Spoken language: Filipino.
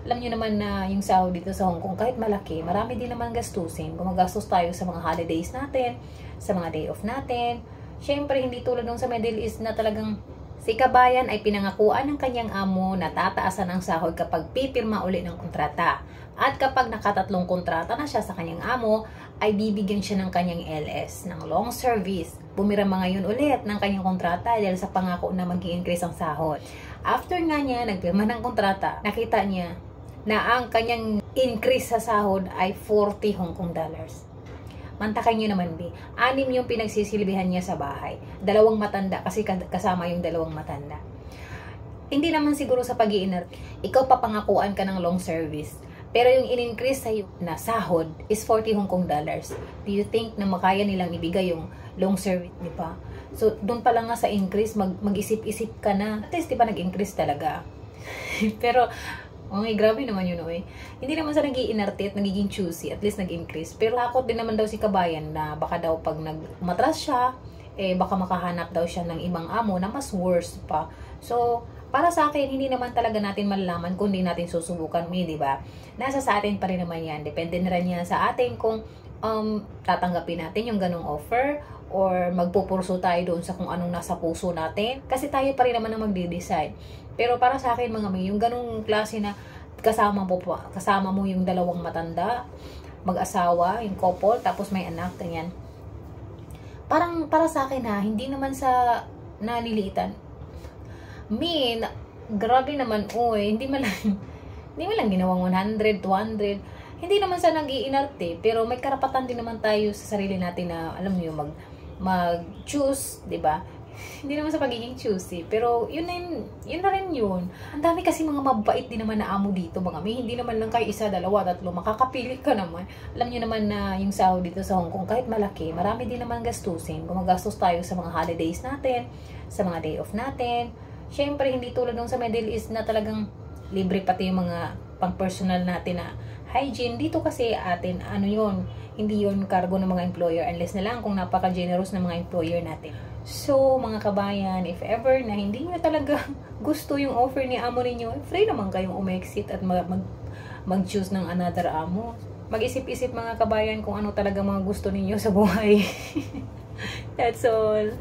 Alam nyo naman na yung sahod dito sa Hong Kong, kahit malaki, marami din naman gastusin. Gumagastos tayo sa mga holidays natin, sa mga day off natin. Siyempre, hindi tulad nung sa Middle East na talagang si kabayan ay pinangakuan ng kanyang amo na tataasan ang sahod kapag pipirma uli ng kontrata. At kapag nakatatlong kontrata na siya sa kanyang amo, ay bibigyan siya ng kanyang LS, ng long service. Pumirma ngayon ulit ng kanyang kontrata dahil sa pangako na mag-i-increase ang sahod. After nga niya, nagpirma ng kontrata, nakita niya na ang kanyang increase sa sahod ay 40 Hong Kong dollars. Mantakay nyo naman, B. 6 yung pinagsisilbihan niya sa bahay. 2 matanda kasi kasama yung 2 matanda. Hindi naman siguro sa pag-iinarte. Ikaw papangakuan ka ng long service. Pero yung in-increase sa'yo na sahod is 40 Hong Kong dollars. Do you think na makaya nilang ibigay yung long service, di ba? So, doon pa lang nga sa increase, mag-isip-isip ka na. At least, di ba, nag-increase talaga. Pero, okay, grabe naman yun, oy. Hindi naman sa nag-iinarte at nagiging choosy, at least nag-increase. Pero takot din naman daw si kabayan na baka daw pag nag-matras siya, baka makahanap daw siya ng ibang amo na mas worse pa. So, para sa akin, hindi naman talaga natin malalaman kung hindi natin susubukan, di ba? Nasa sa atin pa rin naman yan. Depende na rin yan sa atin kung tatanggapin natin yung ganong offer or magpupurso tayo doon sa kung anong nasa puso natin. Kasi tayo pa rin naman ang magde-decide. Pero para sa akin, mga may, yung ganong klase na kasama mo yung 2 matanda, mag-asawa, yung couple, tapos may anak, ganyan. Parang para sa akin hindi naman sa naliliitan. Grabe naman, hindi man lang ginawang 100, 200. Hindi naman sa nag-iinarte, pero may karapatan din naman tayo sa sarili natin na, alam niyo, mag-choose, 'di ba? Hindi naman sa pagiging choosy, pero yun na rin yun. Ang dami kasi mga mabait din naman na amo dito, mga may, hindi naman lang kayo 1, 2, 3, makakapili ka naman. Alam niyo naman na yung sahod dito sa Hong Kong, kahit malaki, marami din naman gastusin. Gumagastos tayo sa mga holidays natin, sa mga day off natin. Siyempre, hindi tulad nung sa Middle East na talagang libre pati yung mga pang-personal natin na hygiene. Dito kasi atin, hindi yun cargo ng mga employer unless na lang kung napaka-generous ng mga employer natin. So, mga kabayan, if ever na hindi nyo talaga gusto yung offer ni amo ninyo, free naman kayong umexit at mag-choose ng another amo. Mag-isip-isip mga kabayan kung ano talaga mga gusto ninyo sa buhay. That's all.